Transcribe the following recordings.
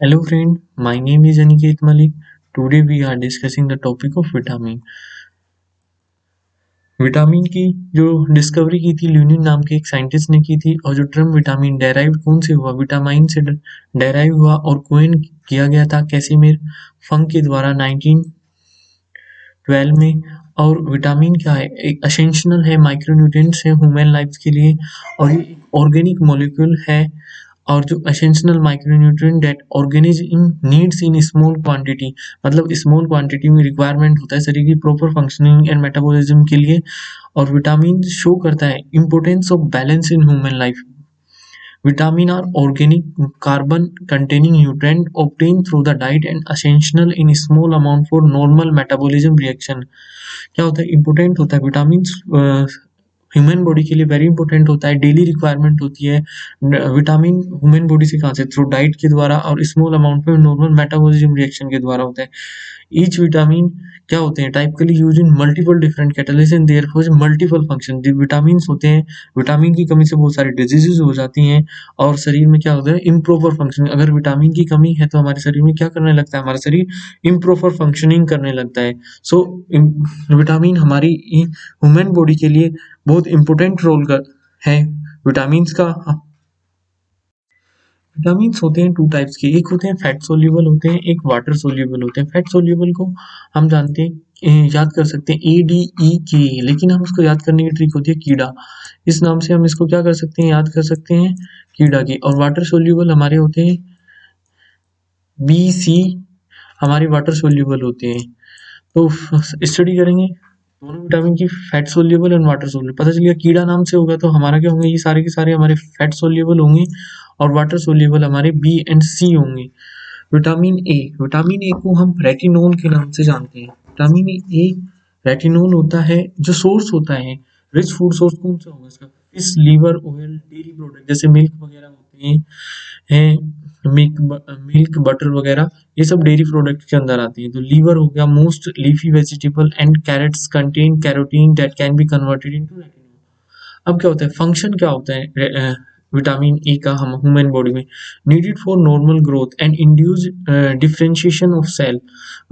Hello friend, my name is Aniket Malik. Today we are discussing the topic of vitamin. Vitamin की जो discovery की थी ल्यूनिन नाम के एक साइंटिस्ट ने की थी और जो टर्म विटामिन डेराइव कौन से हुआ विटामिन से डेराइव हुआ और कोइन किया गया था कैसिमिर फंक के द्वारा 1912 में। और विटामिन क्या है एक असेंशियल है माइक्रोन्यूट्रिएंट्स है ह्यूमन लाइफ के लिए और ये ऑर्गेनिक मॉलिक्यूल है और जो essential micronutrient that organism needs in small quantity मतलब स्मॉल क्वांटिटी में रिक्वायरमेंट होता है शरीर की प्रॉपर फंक्शनिंग एंड मेटाबॉलिज्म के लिए। और विटामिन शो करता है importance of balance in human life. Vitamins are organic carbon-containing nutrient obtained through the diet and essential in small amount for normal metabolism reaction। क्या होता है इम्पोर्टेंट होता है विटामिन ह्यूमन बॉडी के लिए वेरी इंपॉर्टेंट होता है डेली रिक्वायरमेंट होती है। विटामिन ह्यूमन बॉडी से कहाँ से थ्रू डाइट के द्वारा और स्मॉल अमाउंट में नॉर्मल मेटाबॉलिज्म रिएक्शन के द्वारा होता है। ईच विटामिन क्या होते हैं typically use in multiple different catalyst and therefore multiple function. जो विटामिन होते हैं विटामिन की कमी से बहुत सारी डिजीजेज हो जाती हैं और शरीर में क्या होता है इम्प्रॉपर फंक्शनिंग। अगर विटामिन की कमी है तो हमारे शरीर में क्या करने लगता है हमारा शरीर इम्प्रॉपर फंक्शनिंग करने लगता है। सो विटामिन हमारी ह्यूमन बॉडी के लिए बहुत इंपॉर्टेंट रोल का है। विटामिन्स का विटामिन्स होते हैं टू टाइप्स के, एक होते हैं फैट सोल्यूबल होते हैं, एक वाटर सोल्यूबल होते हैं। फैट सोल्यूबल को हम जानते हैं याद कर सकते हैं ADE लेकिन हम उसको याद करने की ट्रिक होती है कीड़ा। इस नाम से हम इसको क्या कर सकते हैं याद कर सकते हैं कीड़ा की। और वाटर सोल्यूबल हमारे होते हैं BC हमारे वाटर सोल्यूबल होते हैं। तो स्टडी करेंगे दोनों विटामिन की fat soluble and water soluble. पता चल गया कीड़ा नाम से होगा तो हमारा क्या होंगे ये सारे के सारे हमारे फैट सोल्यूबल होंगे और वाटर सोल्यूबल हमारे B एंड C होंगे। विटामिन ए को हम रेटिनोल के नाम से जानते हैं। विटामिन ए रेटिनोल होता है जो सोर्स होता है रिच फूड सोर्स कौन सा होगा इसका fish liver oil dairy product जैसे मिल्क वगैरह होते हैं मिल्क बटर वगैरह ये सब डेयरी प्रोडक्ट के अंदर आती है। तो लीवर हो गया most leafy vegetable and carrots contain carotene that can be converted into retinol. अब क्या होता है फंक्शन क्या होता है विटामिन ए का हम ह्यूमन बॉडी में needed for normal growth and induce differentiation of cell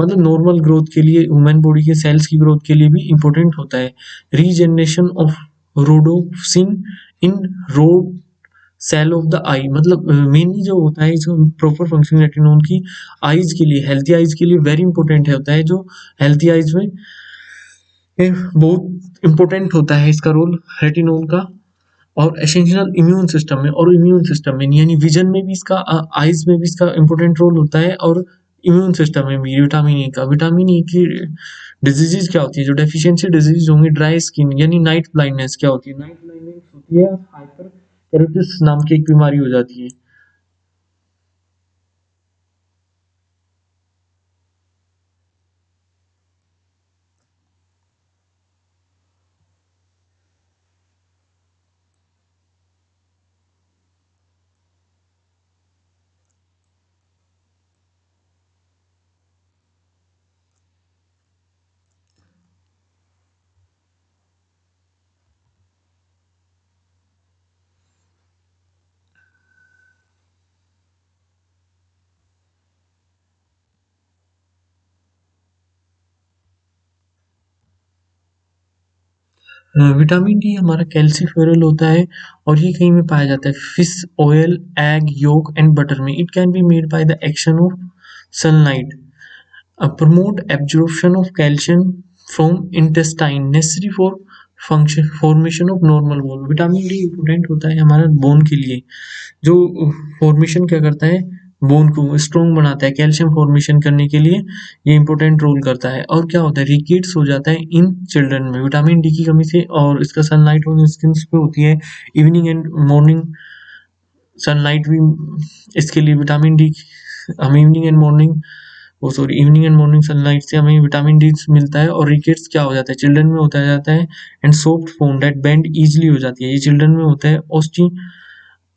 मतलब नॉर्मल ग्रोथ के लिए ह्यूमन बॉडी के सेल्स की ग्रोथ के लिए भी इंपॉर्टेंट होता है। Regeneration of rhodopsin in rod cell of the eye मतलब मेनली जो होता है इसको प्रॉपर फंक्शनिंग रेटिनोल की आईज के लिए हेल्थी आईज के लिए वेरी इंपॉर्टेंट होता है। जो हेल्थी आईज में बहुत इंपॉर्टेंट होता है इसका रोल रेटिनोल का। और एसेंशियल इम्यून सिस्टम में और इम्यून सिस्टम में यानी विजन में भी इसका आईज में भी इसका इंपॉर्टेंट रोल होता है और इम्यून सिस्टम में भी विटामिन ए का। विटामिन ए की डिजीजेज क्या होती है जो डेफिशिएंसी डिजीज होंगी ड्राई स्किन यानी नाइट ब्लाइंडनेस क्या होती है नाइट ब्लाइंडनेस होती है हाइपर केरोटिस नाम की एक बीमारी हो जाती है। विटामिन डी हमारा कैल्सीफेरल होता है और ये कहीं में पाया जाता है fish oil egg yolk and butter में। It can be made by the action of sunlight promote absorption of calcium from intestine necessary for function formation of normal bone। Vitamin D important होता है हमारा bone के लिए जो formation क्या करता है बोन को स्ट्रॉन्ग बनाता है कैल्शियम फॉर्मेशन करने के लिए ये इंपॉर्टेंट रोल करता है। और क्या होता है रिकेट्स हो जाता है इन चिल्ड्रन में विटामिन डी की कमी से और इसका सनलाइट ऑन स्किन पे होती है इवनिंग एंड मॉर्निंग सनलाइट भी इसके लिए विटामिन डी हम evening and morning evening and morning sunlight से हमें विटामिन डी मिलता है। और रिकेट्स क्या हो जाता है चिल्ड्रन में होता जाता है and soft bone that bend easily हो जाती है ये चिल्ड्रन में होता है।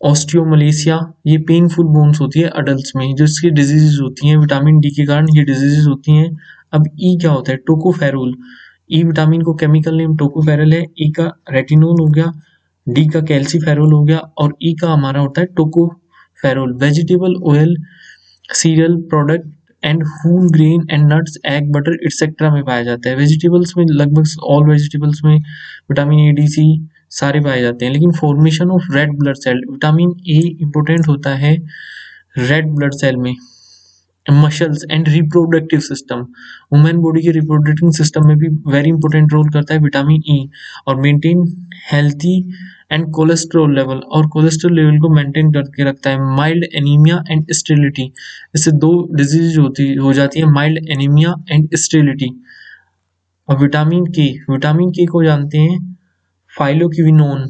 ऑस्टियोमलेशिया ये पेनफुल बोन्स होती है अडल्ट्स में जो इसकी डिजीजेज होती हैं विटामिन डी के कारण ये डिजीजेज होती हैं। अब ई क्या होता है टोकोफेरोल ई विटामिन को केमिकल नेम टोकोफेरल है। ई का रेटिनोल हो गया डी का कैल्सीफेरोल हो गया और ई का हमारा होता है tocopherol. Vegetable oil cereal product and whole grain and nuts, egg, butter etcetera में पाया जाता है। वेजिटेबल्स में लगभग ऑल वेजिटेबल्स में विटामिन ए, डी, सी सारे पाए जाते हैं। लेकिन formation of red blood cell, vitamin A important होता है रेड ब्लड सेल में, muscles and reproductive system, women body के रिप्रोडक्टिव सिस्टम में भी वेरी इंपॉर्टेंट रोल करता है विटामिन ई, और maintain healthy and cholesterol level, और कोलेस्ट्रॉल लेवल को मेंटेन करके रखता है। माइल्ड एनीमिया एंड स्टेरिलिटी, इससे दो डिजीज हो जाती है, माइल्ड एनीमिया एंड स्टेरिलिटी। और विटामिन के को जानते हैं फाइलोक्विनोन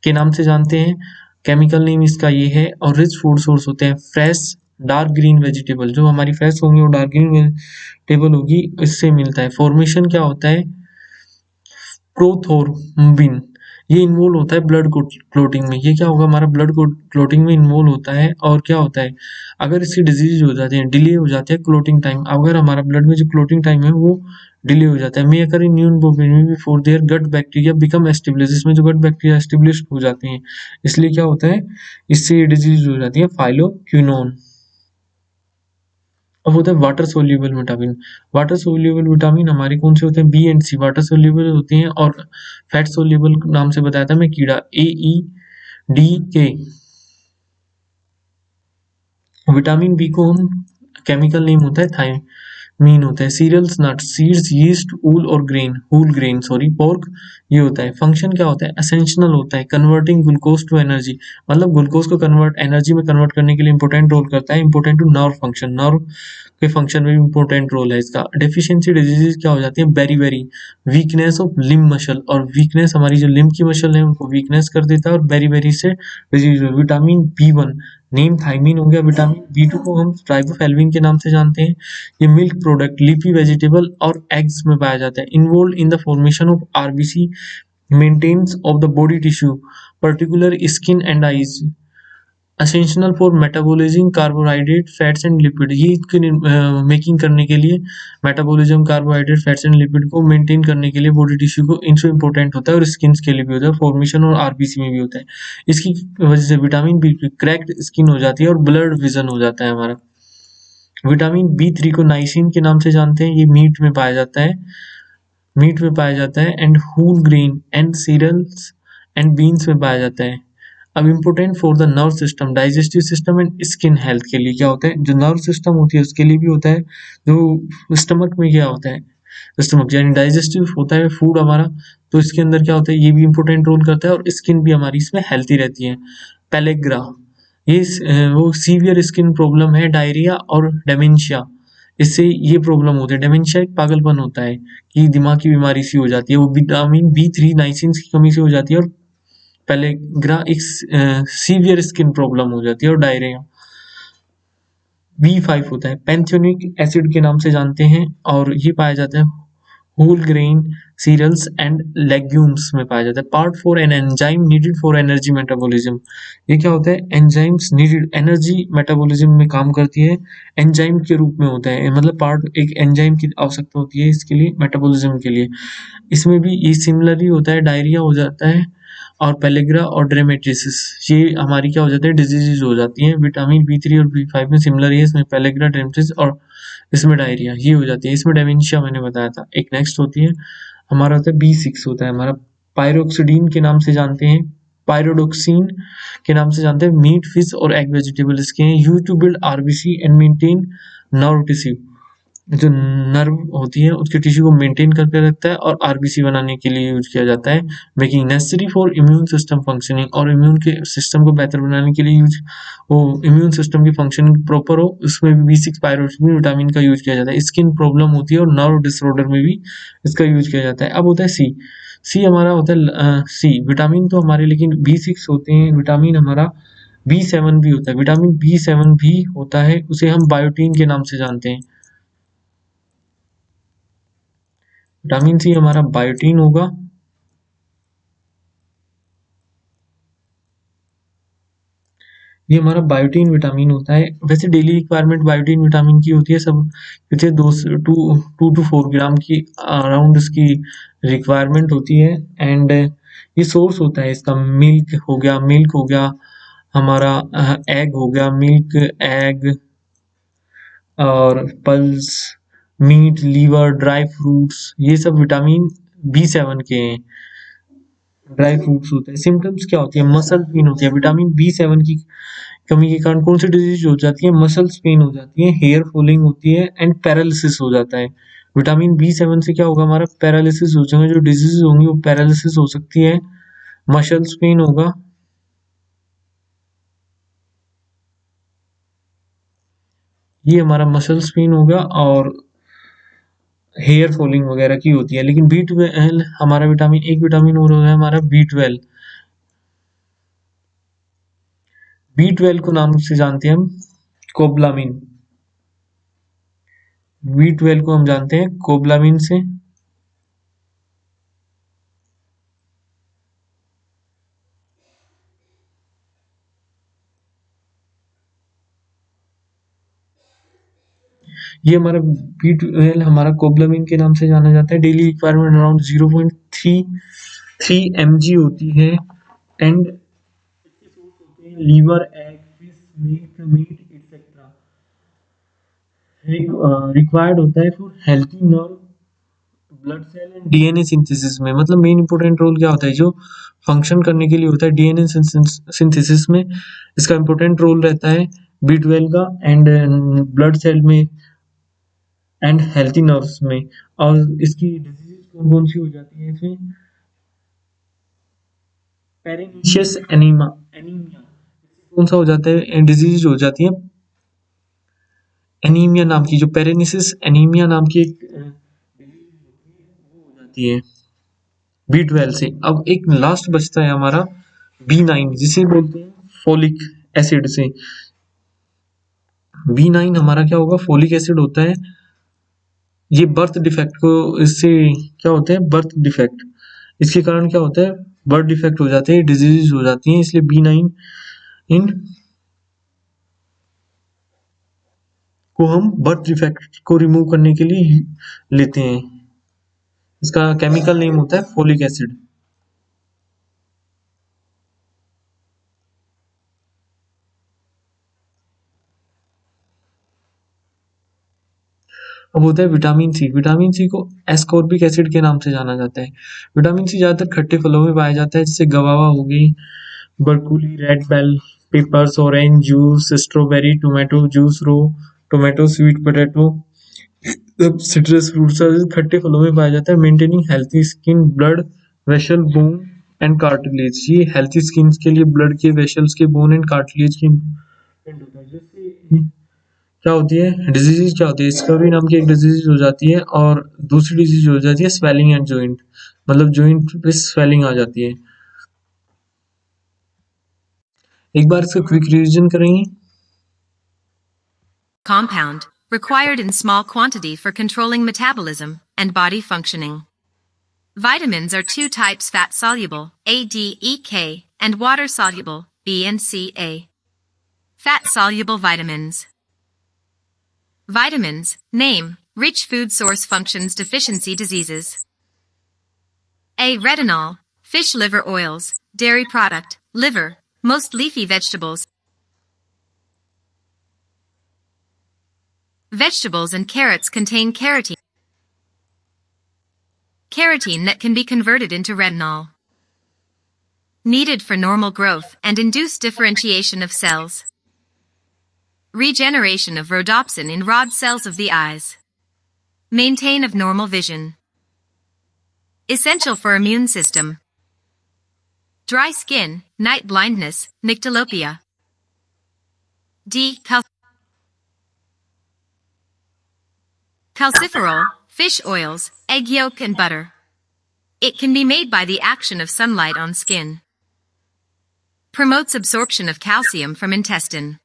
के नाम से जानते हैं, केमिकल नेम इसका ये है। और रिच फूड सोर्स होते हैं फ्रेश डार्क ग्रीन वेजिटेबल, जो हमारी फ्रेश होंगी वो डार्क ग्रीन वेजिटेबल होगी, इससे मिलता है। फॉर्मेशन क्या होता है, प्रोथोर्बिन, ये इन्वॉल्व होता है ब्लड क्लोटिंग में। ये क्या होगा, हमारा ब्लड क्लोटिंग में इन्वॉल्व होता है। और क्या होता है, अगर इसकी डिजीज हो जाती है, डिले हो जाता है क्लोटिंग टाइम, अगर हमारा ब्लड में जो क्लोटिंग टाइम है वो डिले हो जाता है, मे occur in newborn before their gut bacteria become establish, इसमें जो गट बैक्टीरिया एस्टेब्लिश हो जाते हैं, इसलिए क्या होता है, इससे ये डिजीज हो जाती है फाइलोक्विनोन। अब होता है water soluble vitamin. Water soluble vitamin हमारे कौन से होते हैं, B and C water soluble होते हैं, और फैट सोल्यूबल नाम से बताया था मैं कीड़ा, A, E, D, K. Vitamin B को हम केमिकल नेम होता है थायमीन होता है। Cereals, nuts, seeds, yeast, whole और grain, whole grain sorry, pork, ये होता है। फंक्शन क्या होता है, एसेंशियल होता है, कन्वर्टिंग ग्लूकोज टू एनर्जी, मतलब ग्लूकोज को एनर्जी में कन्वर्ट करने के लिए इंपॉर्टेंट रोल करता है। Important to nerve function, nerve के फंक्शन में भी इंपॉर्टेंट रोल है इसका। डेफिशिएंसी डिजीज क्या हो जाती है, beriberi, weakness of limb muscle, और वीकनेस हमारी जो लिम्ब की मसल है उनको वीकनेस कर देता है, और बेरी बेरी से disease. Vitamin B one name thiamine हो गया। विटामिन बी2 को हम राइबोफ्लेविन के नाम से जानते हैं। ये मिल्क प्रोडक्ट, लीफी वेजिटेबल और एग्स में पाया जाता है। Involve in the formation of RBC, maintenance of the body tissue, particular skin and eyes, essential for metabolism carbohydrate fats and lipid, ये मेकिंग करने के लिए metabolism carbohydrate fats and lipid को मेंटेन करने के लिए बॉडी टिश्यू को इनसे इंपॉर्टेंट होता है, और स्किन के लिए भी होता है, फॉर्मेशन और आरबीसी में भी होता है। इसकी वजह से विटामिन बी क्रैक्ड स्किन हो जाती है और ब्लड विजन हो जाता है हमारा। विटामिन बी3 को नाइसिन के नाम से जानते हैं, ये मीट में पाया जाता है, मीट में पाया जाता है, and whole grain and cereals and beans में पाया जाता है। अब important for the nerve system, digestive system and skin health के लिए क्या होता है, जो नर्व सिस्टम होती है उसके लिए भी होता है। जो स्टमक में क्या होता है, स्टमक यानी डाइजेस्टिव होता है फूड हमारा, तो इसके अंदर क्या होता है, ये भी इंपॉर्टेंट रोल करता है, और स्किन भी हमारी इसमें हेल्थी रहती है। पेलेग्रा, ये वो सीवियर स्किन प्रॉब्लम है, डायरिया और डेमेंशिया, इससे ये प्रॉब्लम होती है। डेमेंशिया एक पागलपन होता है कि दिमाग की बीमारी सी हो जाती है, वो विटामिन बी3 नाइसिन की कमी से हो जाती है। और पेलेग्रा एक सीवियर स्किन प्रॉब्लम हो जाती है, और डायरिया। बी5 होता है, पैंथियोनिक एसिड के नाम से जानते हैं, और ये पाया जाता है whole grain cereals and legumes में पाया जाता है। Part 4 an enzyme needed for energy metabolism, ये क्या होता है, एंजाइम्स नीडेड एनर्जी मेटाबॉलिज्म में काम करती है, एंजाइम के रूप में होता है, मतलब पार्ट एक एंजाइम की आवश्यकता होती है इसके लिए, मेटाबॉलिज्म के लिए। इसमें भी ये सिमिलरली होता है, डायरिया हो जाता है, और पेलेग्रा और ड्रेमेटिसिस, ये हमारी क्या हो जाती है, डिजीजेज हो जाती हैं। विटामिन बी3 और बी5 में सिमिलर है, इसमें पेलेग्रा, ड्रेमेटिस, और इसमें डायरिया ये हो जाती है। इसमें डेमेंशिया मैंने बताया था। एक नेक्स्ट होती है हमारा, होता है बी6 होता है हमारा, पायरोक्सिडीन के नाम से जानते हैं, पायरोडोक्सिन के नाम से जानते हैं। मीट, फिश और एग वेजिटेबल इसके हैं। Use to build RBC and maintain nerve tissue, जो नर्व होती है उसके टिश्यू को मेंटेन करके रखता है, और आरबीसी बनाने के लिए यूज किया जाता है। Making necessary for immune system functioning, और इम्यून के सिस्टम को बेहतर बनाने के लिए यूज, वो इम्यून सिस्टम की फंक्शनिंग प्रॉपर हो, उसमें भी बी6 पायरोक्सिन विटामिन का यूज किया जाता है। स्किन प्रॉब्लम होती है और नर्व डिसऑर्डर में भी इसका यूज किया जाता है। अब होता है सी, सी हमारा होता है सी विटामिन तो हमारे, लेकिन बी6 होते हैं विटामिन हमारा, बी7 भी होता है, विटामिन बी7 भी होता है, उसे हम बायोटीन के नाम से जानते हैं। विटामिन सी हमारा बायोटीन होगा। ये हमारा बायोटीन विटामिन होता है। वैसे डेली रिक्वायरमेंट बायोटीन विटामिन की होती है सब, जैसे 2 to 4 ग्राम की अराउंड इसकी रिक्वायरमेंट होती है। एंड ये सोर्स होता है इसका, मिल्क हो गया हमारा, एग हो गया, मिल्क, एग, और pulse, meat, liver, dry fruits, ये सब विटामिन बी 7 के हैं। ड्राई फ्रूट्स होते हैं। सिम्टम्स क्या होती है? मसल पेन होती है। विटामिन बी 7 की कमी के कारण कौन सी डिजीज हो जाती है? मसल्स पेन हो जाती है, हेयर फॉलिंग होती है एंड पैरालिसिस हो जाता है। विटामिन बी 7 से क्या होगा? हमारा पैरालिसिस हो जाएगा। जो डिजीज होंगी वो पैरालिसिस हो सकती है, मसल्स पेन होगा, ये हमारा मसल्स पेन होगा, और हेयर फॉलिंग वगैरह की होती है। लेकिन बी 12 हमारा विटामिन, एक विटामिन और होता है हमारा बी 12। बी 12 को नाम से जानते हैं हम कोबलामिन। बी 12 को हम जानते हैं कोबलामिन से। ये हमारा बी 12 हमारा कोबलामिन के नाम से जाना जाता है। डेली रिक्वायरमेंट अराउंड 0.33 mg होती है। And liver, egg, fish, meat etcetera required होता है for healthy nerve, blood cell and DNA synthesis में। मतलब मेन इंपॉर्टेंट रोल क्या होता है? जो फंक्शन करने के लिए होता है डीएनए सिंथेसिस में, इसका इंपॉर्टेंट रोल रहता है बी 12 का। एंड ब्लड सेल में एंड हेल्थी नर्व्स में। और इसकी डिजीज कौन कौन सी हो जाती है इसमें? पेरिनिशियस एनीमा, एनीमिया कौन सा हो जाता है? डिजीज हो जाती है एनीमिया नाम की। जो पेरिनिशियस एनीमिया नाम की एक हो जाती है बी 12 से। अब एक लास्ट बचता है हमारा बी 9, जिसे बोलते हैं फोलिक एसिड से। बी 9 हमारा क्या होगा? फोलिक एसिड होता है। ये बर्थ डिफेक्ट को, इससे क्या होता है? बर्थ डिफेक्ट, इसके कारण क्या होता है? बर्थ डिफेक्ट हो जाते हैं, डिजीज हो जाती हैं। इसलिए बी 9 इन को हम बर्थ डिफेक्ट को रिमूव करने के लिए लेते हैं। इसका केमिकल नेम होता है फोलिक एसिड। अब होता है विटामिन सी। विटामिन सी को एस्कॉर्बिक एसिड के नाम से जाना जाता है। विटामिन सी ज्यादातर खट्टे फलों में पाया जाता है, जैसे गवावा हो गई, broccoli, red bell peppers, orange juice, strawberry, tomato juice, raw tomato, sweet potato, सब सिट्रस फ्रूट्स खट्टे फलों में पाया जाता है। Maintaining healthy skin, blood vessel, bone and cartilage. ये हेल्थी स्किन के लिए ब्लड के वेसल्स के, बोन एंड कार्टिलेज के important होता है। जैसे क्या होती है डिजीज? क्या होती है? स्कर्वी नाम की एक डिजीज हो जाती है, और दूसरी डिजीज हो जाती है स्वेलिंग एंड जॉइंट, मतलब जॉइंट पे स्वेलिंग आ जाती है। एक बार इसका क्विक रिवीजन करेंगे। Compound, required in small quantity for controlling metabolism and body functioning. Vitamins are two types: fat-soluble, A, D, E, K, and water-soluble, B and C, A. Fat-soluble vitamins. Vitamins, name, rich food source functions deficiency diseases. A. Retinol, fish liver oils, dairy product, liver, most leafy vegetables. Vegetables and carrots contain carotene. Carotene that can be converted into retinol. Needed for normal growth and induce differentiation of cells. Regeneration of rhodopsin in rod cells of the eyes. Maintain of normal vision. Essential for immune system. Dry skin, night blindness, nyctalopia. D. Calciferol, fish oils, egg yolk and butter. It can be made by the action of sunlight on skin. Promotes absorption of calcium from intestine.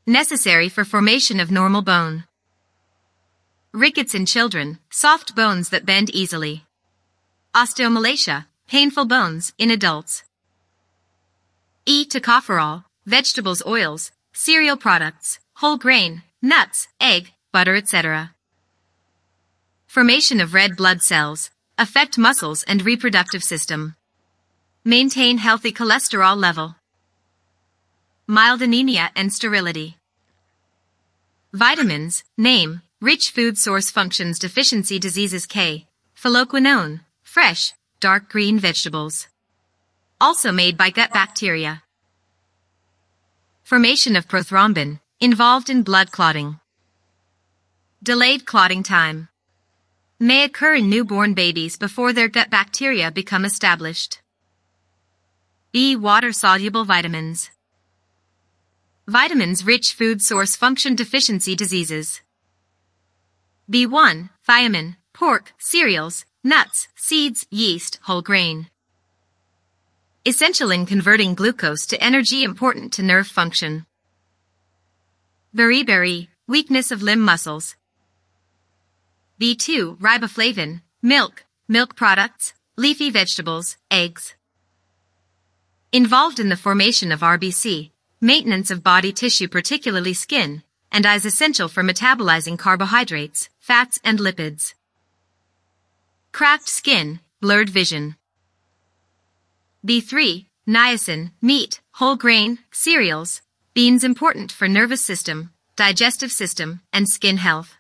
Necessary for formation of normal bone. Rickets in children, soft bones that bend easily. Osteomalacia, painful bones in adults. E. Tocopherol, vegetables, oils, cereal products, whole grain, nuts, egg, butter, etc. Formation of red blood cells, affect muscles and reproductive system. Maintain healthy cholesterol level. Mild anemia and sterility. Vitamins. Name. Rich food source functions deficiency diseases K. Phylloquinone. Fresh, dark green vegetables. Also made by gut bacteria. Formation of prothrombin. Involved in blood clotting. Delayed clotting time. May occur in newborn babies before their gut bacteria become established. B. Water-soluble vitamins. Vitamins-rich food source function deficiency diseases. B1. Thiamine, pork, cereals, nuts, seeds, yeast, whole grain. Essential in converting glucose to energy important to nerve function. Beriberi, weakness of limb muscles. B2. Riboflavin, milk, milk products, leafy vegetables, eggs. Involved in the formation of RBC, maintenance of body tissue particularly skin, and is essential for metabolizing carbohydrates, fats and lipids. Cracked skin, blurred vision. B3. Niacin, meat, whole grain, cereals, beans important for nervous system, digestive system, and skin health.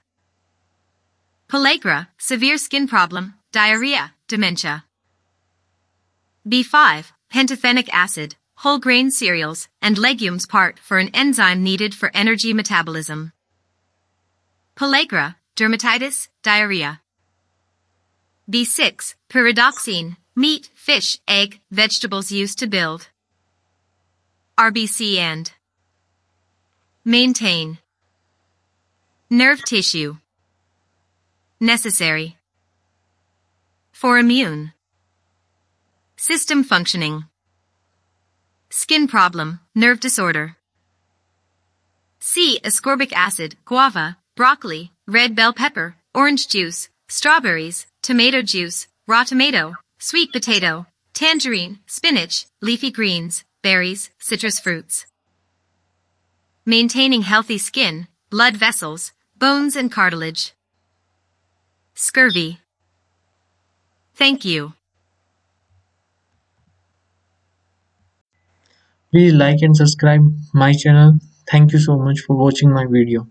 Pellagra, severe skin problem, diarrhea, dementia. B5. Pantothenic acid, whole grain cereals, and legumes part for an enzyme needed for energy metabolism. Pellagra, dermatitis, diarrhea. B6. Pyridoxine, meat, fish, egg, vegetables used to build. RBC and maintain nerve tissue. Necessary for immune system functioning. Skin problem, nerve disorder. C. Ascorbic acid, guava, broccoli, red bell pepper, orange juice, strawberries, tomato juice, raw tomato, sweet potato, tangerine, spinach, leafy greens, berries, citrus fruits. Maintaining healthy skin, blood vessels, bones and cartilage. Scurvy. Thank you. Please like and subscribe my channel. Thank you so much for watching my video.